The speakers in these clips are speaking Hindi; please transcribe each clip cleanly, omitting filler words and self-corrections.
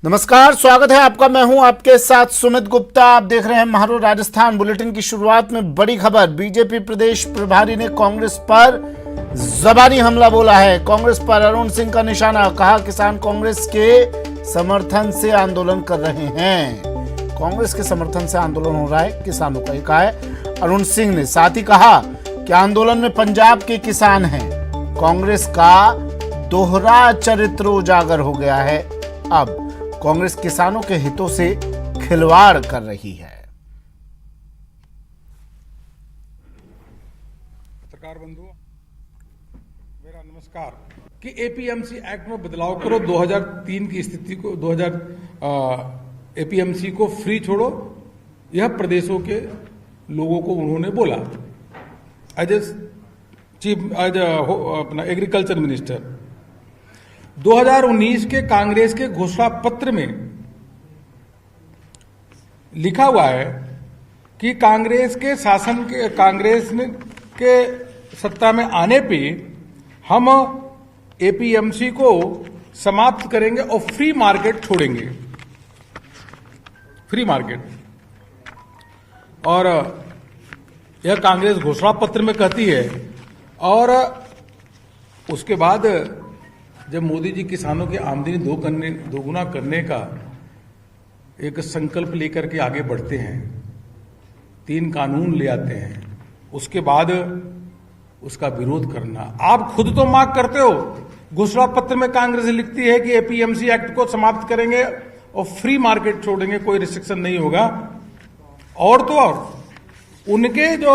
नमस्कार, स्वागत है आपका। मैं हूं आपके साथ सुमित गुप्ता। आप देख रहे हैं महारो राजस्थान। बुलेटिन की शुरुआत में बड़ी खबर। बीजेपी प्रदेश प्रभारी ने कांग्रेस पर जबानी हमला बोला है। कांग्रेस पर अरुण सिंह का निशाना। कहा किसान कांग्रेस के समर्थन से आंदोलन कर रहे हैं। कांग्रेस के समर्थन से आंदोलन हो रहा है किसानों का, ये कहा है अरुण सिंह ने। साथ ही कहा कि आंदोलन में पंजाब के किसान हैं। कांग्रेस का दोहरा चरित्र उजागर हो गया है। अब कांग्रेस किसानों के हितों से खिलवाड़ कर रही है। पत्रकार बंधुओं, मेरा नमस्कार। कि एपीएमसी एक्ट में बदलाव करो, 2003 की स्थिति को एपीएमसी को फ्री छोड़ो, यह प्रदेशों के लोगों को उन्होंने बोला एज अपना एग्रीकल्चर मिनिस्टर। 2019 के कांग्रेस के घोषणा पत्र में लिखा हुआ है कि कांग्रेस के सत्ता में आने पे हम एपीएमसी को समाप्त करेंगे और फ्री मार्केट छोड़ेंगे, फ्री मार्केट। और यह कांग्रेस घोषणा पत्र में कहती है। और उसके बाद जब मोदी जी किसानों की आमदनी दोगुना करने का एक संकल्प लेकर के आगे बढ़ते हैं, 3 कानून ले आते हैं, उसके बाद उसका विरोध करना। आप खुद तो मांग करते हो, घोषणा पत्र में कांग्रेस लिखती है कि एपीएमसी एक्ट को समाप्त करेंगे और फ्री मार्केट छोड़ेंगे, कोई रिस्ट्रिक्शन नहीं होगा। और तो और उनके जो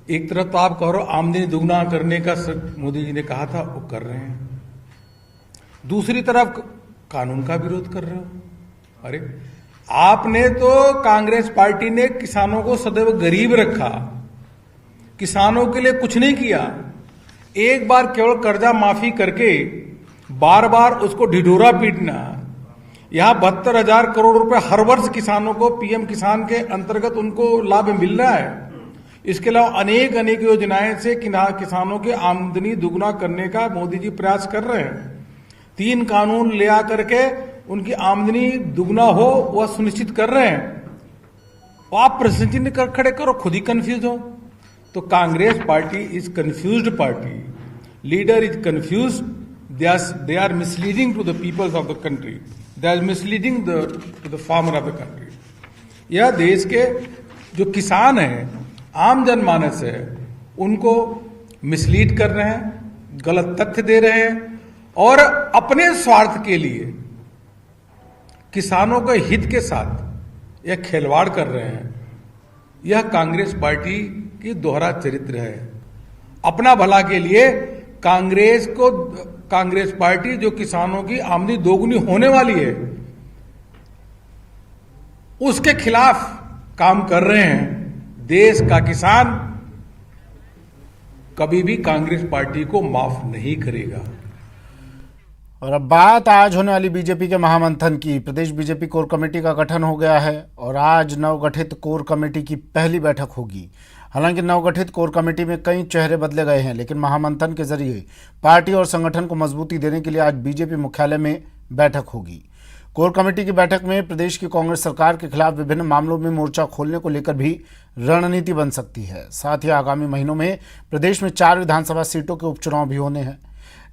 एक तरफ तो आप कह रहे हो आमदनी दुगना करने का मोदी जी ने कहा था, वो कर रहे हैं, दूसरी तरफ कानून का विरोध कर रहे हो। अरे आपने तो, कांग्रेस पार्टी ने किसानों को सदैव गरीब रखा, किसानों के लिए कुछ नहीं किया। एक बार केवल कर्जा माफी करके बार बार उसको ढिढोरा पीटना। यहां 72,000 करोड़ रुपए हर वर्ष किसानों को पीएम किसान के अंतर्गत उनको लाभ मिल रहा है। इसके अलावा अनेक योजनाएं से किसानों की आमदनी दुगुना करने का मोदी जी प्रयास कर रहे हैं। 3 कानून ले आकर के उनकी आमदनी दुगना हो वह सुनिश्चित कर रहे हैं। और आप प्रश्न चिन्ह खड़े करो, खुद ही कंफ्यूज हो। तो Congress party is confused party, leader is confuse, they are misleading to the peoples of the country, they are misleading to the farmer of the country. यह देश के जो किसान हैं, आम जनमानस है, उनको मिसलीड कर रहे हैं, गलत तथ्य दे रहे हैं और अपने स्वार्थ के लिए किसानों के हित के साथ यह खिलवाड़ कर रहे हैं। यह कांग्रेस पार्टी की दोहरा चरित्र है। अपना भला के लिए कांग्रेस पार्टी जो किसानों की आमदनी दोगुनी होने वाली है, उसके खिलाफ काम कर रहे हैं। देश का किसान कभी भी कांग्रेस पार्टी को माफ नहीं करेगा। और अब बात आज होने वाली बीजेपी के महामंथन की। प्रदेश बीजेपी कोर कमेटी का गठन हो गया है और आज नवगठित कोर कमेटी की पहली बैठक होगी। हालांकि नवगठित कोर कमेटी में कई चेहरे बदले गए हैं, लेकिन महामंथन के जरिए पार्टी और संगठन को मजबूती देने के लिए आज बीजेपी मुख्यालय में बैठक होगी। कोर कमेटी की बैठक में प्रदेश की कांग्रेस सरकार के खिलाफ विभिन्न मामलों में मोर्चा खोलने को लेकर भी रणनीति बन सकती है। साथ ही आगामी महीनों में प्रदेश में 4 विधानसभा सीटों के उपचुनाव भी होने हैं,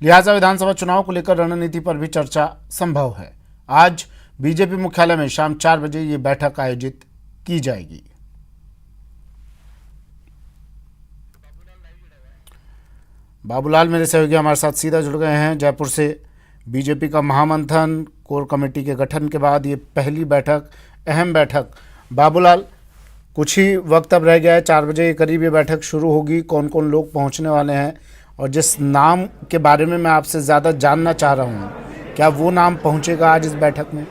लिहाजा विधानसभा चुनाव को लेकर रणनीति पर भी चर्चा संभव है। आज बीजेपी मुख्यालय में शाम 4 बजे ये बैठक आयोजित की जाएगी। बाबूलाल मेरे सहयोगी हमारे साथ सीधा जुड़ गए हैं जयपुर से। बीजेपी का महामंथन, कोर कमेटी के गठन के बाद ये पहली बैठक, अहम बैठक। बाबूलाल, कुछ ही वक्त अब रह गया है, 4 बजे के करीब ये बैठक शुरू होगी। कौन कौन लोग पहुंचने वाले हैं और जिस नाम के बारे में मैं आपसे ज़्यादा जानना चाह रहा हूं, क्या वो नाम पहुंचेगा आज इस बैठक में?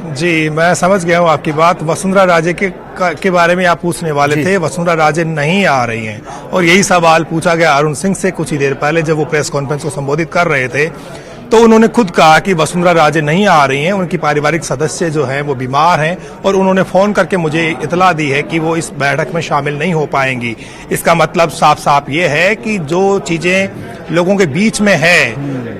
जी, मैं समझ गया हूँ आपकी बात। वसुंधरा राजे के बारे में आप पूछने वाले थे। वसुंधरा राजे नहीं आ रही हैं और यही सवाल पूछा गया अरुण सिंह से कुछ ही देर पहले जब वो प्रेस कॉन्फ्रेंस को संबोधित कर रहे थे। तो उन्होंने खुद कहा कि वसुंधरा राजे नहीं आ रही हैं, उनकी पारिवारिक सदस्य जो हैं वो बीमार हैं और उन्होंने फोन करके मुझे इतला दी है कि वो इस बैठक में शामिल नहीं हो पाएंगी। इसका मतलब साफ साफ ये है कि जो चीजें लोगों के बीच में है,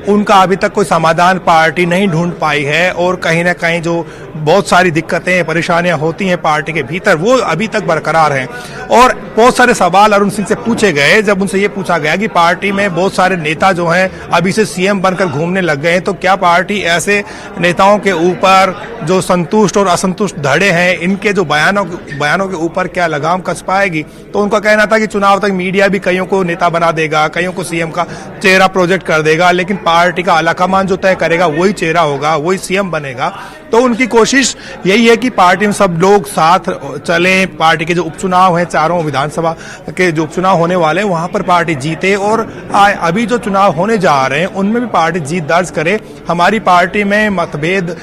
उनका अभी तक कोई समाधान पार्टी नहीं ढूंढ पाई है। और कहीं ना कहीं जो बहुत सारी दिक्कतें परेशानियां होती हैं पार्टी के भीतर, वो अभी तक बरकरार हैं। और बहुत सारे सवाल अरुण सिंह से पूछे गए, जब उनसे ये पूछा गया कि पार्टी में बहुत सारे नेता जो हैं अभी से सीएम बनकर घूमने लग गए हैं, तो क्या पार्टी ऐसे नेताओं के ऊपर जो संतुष्ट और असंतुष्ट धड़े हैं, इनके जो बयानों के ऊपर क्या लगाम कस पाएगी? तो उनका कहना था कि चुनाव तक मीडिया भी कईयों को नेता बना देगा, कईयों को सीएम का चेहरा प्रोजेक्ट कर देगा, लेकिन पार्टी का आलाकमान जो तय करेगा वही चेहरा होगा, वही सीएम बनेगा। तो उनकी कोशिश यही है कि पार्टी में सब लोग साथ चलें, पार्टी के जो उपचुनाव हैं, चारों विधानसभा के जो उपचुनाव होने वाले हैं वहां पर पार्टी जीते, और अभी जो चुनाव होने जा रहे हैं उनमें भी पार्टी जीत दर्ज करे। हमारी पार्टी में मतभेद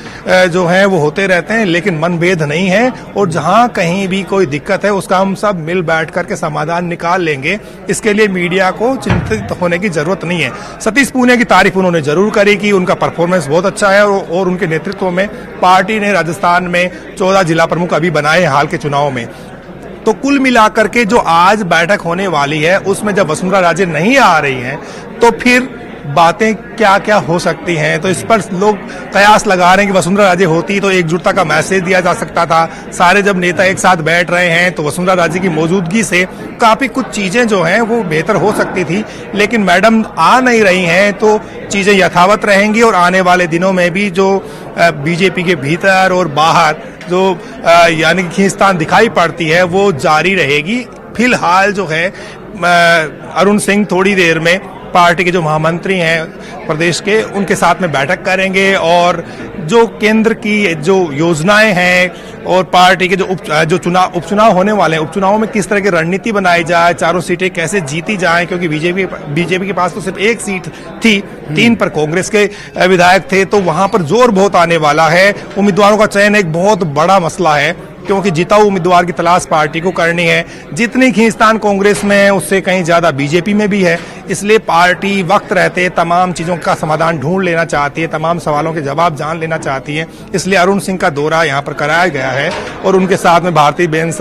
जो है वो होते रहते हैं, लेकिन मनभेद नहीं है, और जहां कहीं भी कोई दिक्कत है उसका हम सब मिल बैठ करके समाधान निकाल लेंगे। इसके लिए मीडिया को चिंतित होने की जरूरत नहीं है। सतीश पूनिया की तारीफ उन्होंने जरूर करी कि उनका परफॉर्मेंस बहुत अच्छा है, और उनके नेतृत्व में पार्टी ने राजस्थान में 14 जिला प्रमुख अभी बनाए हैं हाल के चुनाव में। तो कुल मिलाकर के जो आज बैठक होने वाली है उसमें जब वसुंधरा राजे नहीं आ रही हैं तो फिर बातें क्या क्या हो सकती हैं। तो इस पर लोग कयास लगा रहे हैं कि वसुंधरा राजे होती तो एकजुटता का मैसेज दिया जा सकता था। सारे जब नेता एक साथ बैठ रहे हैं तो वसुंधरा राजे की मौजूदगी से काफी कुछ चीजें जो हैं वो बेहतर हो सकती थी, लेकिन मैडम आ नहीं रही हैं तो चीजें यथावत रहेंगी। और आने वाले दिनों में भी जो बीजेपी के भीतर और बाहर जो यानी कि खींचतान दिखाई पड़ती है वो जारी रहेगी। फिलहाल जो है अरुण सिंह थोड़ी देर में पार्टी के जो महामंत्री हैं प्रदेश के, उनके साथ में बैठक करेंगे, और जो केंद्र की जो योजनाएं हैं और पार्टी के जो उपचुनाव होने वाले हैं, उपचुनावों में किस तरह की रणनीति बनाई जाए, चारों सीटें कैसे जीती जाएं, क्योंकि बीजेपी के पास तो सिर्फ एक सीट थी, 3 पर कांग्रेस के विधायक थे, तो वहां पर जोर बहुत आने वाला है। उम्मीदवारों का चयन एक बहुत बड़ा मसला है, क्योंकि जिताऊ उम्मीदवार की तलाश पार्टी को करनी है। जितनी खींचतान कांग्रेस में है उससे कहीं ज्यादा बीजेपी में भी है, इसलिए पार्टी वक्त रहते तमाम चीजों का समाधान ढूंढ लेना चाहती है, तमाम सवालों के जवाब जान लेना चाहती है। इसलिए अरुण सिंह का दौरा यहाँ पर कराया गया है, और उनके साथ में भारती बेन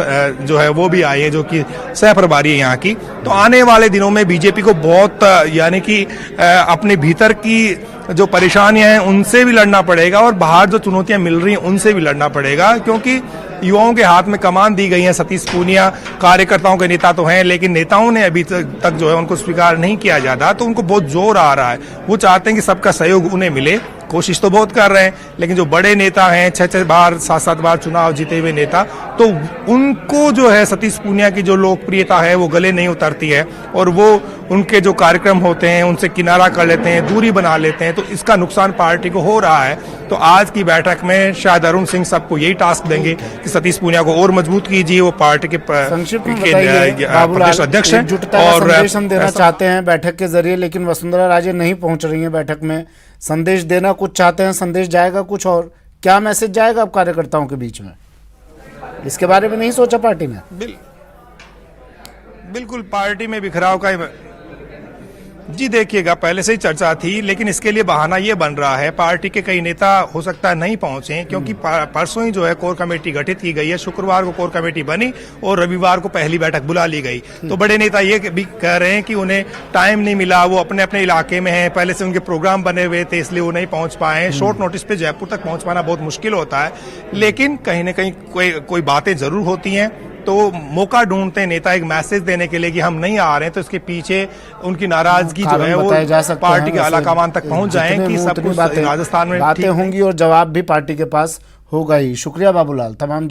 जो है वो भी आई है, जो कि सह प्रभारी है यहाँ की। तो आने वाले दिनों में बीजेपी को बहुत यानी कि अपने भीतर की जो परेशानियां हैं उनसे भी लड़ना पड़ेगा, और बाहर जो चुनौतियां मिल रही हैं उनसे भी लड़ना पड़ेगा, क्योंकि युवाओं के हाथ में कमान दी गई है। सतीश पूनिया कार्यकर्ताओं के नेता तो हैं, लेकिन नेताओं ने अभी तक जो है उनको स्वीकार नहीं किया जाता, तो उनको बहुत जोर आ रहा है। वो चाहते हैं कि सबका सहयोग उन्हें मिले, कोशिश तो बहुत कर रहे हैं, लेकिन जो बड़े नेता हैं 6-6 बार 7-7 बार चुनाव जीते हुए नेता, तो उनको जो है सतीश पूनिया की जो लोकप्रियता है वो गले नहीं उतरती है, और वो उनके जो कार्यक्रम होते हैं उनसे किनारा कर लेते हैं, दूरी बना लेते हैं, तो इसका नुकसान पार्टी को हो रहा है। तो आज की बैठक में शायद अरुण सिंह सबको यही टास्क देंगे कि सतीश पूनिया को और मजबूत कीजिए। वो पार्टी के प्रदेश अध्यक्ष हैं और संदेश हम देना चाहते हैं बैठक के जरिए, लेकिन वसुंधरा राजे नहीं पहुंच रही हैं बैठक में। संदेश देना कुछ चाहते हैं, संदेश जाएगा कुछ और। क्या मैसेज जाएगा अब कार्यकर्ताओं के बीच में, इसके बारे में नहीं सोचा पार्टी ने? बिल्कुल पार्टी में बिखराव का जी देखिएगा, पहले से ही चर्चा थी, लेकिन इसके लिए बहाना ये बन रहा है पार्टी के कई नेता हो सकता है नहीं पहुंचे, क्योंकि परसों ही जो है कोर कमेटी गठित की गई है, शुक्रवार को कोर कमेटी बनी और रविवार को पहली बैठक बुला ली गई। तो बड़े नेता ये भी कह रहे हैं कि उन्हें टाइम नहीं मिला, वो अपने अपने इलाके में हैं, पहले से उनके प्रोग्राम बने हुए थे, इसलिए वो नहीं पहुंच पाए। शॉर्ट नोटिस पे जयपुर तक पहुंच पाना बहुत मुश्किल होता है, लेकिन कहीं ना कहीं कोई बातें जरूर होती हैं, तो मौका ढूंढते हैं नेता एक मैसेज देने के लिए कि हम नहीं आ रहे हैं, तो इसके पीछे उनकी नाराजगी जो है वो पार्टी के आलाकमान तक पहुंच जाए कि सब कुछ राजस्थान में बातें होंगी और जवाब भी पार्टी के पास होगा ही। शुक्रिया बाबूलाल तमाम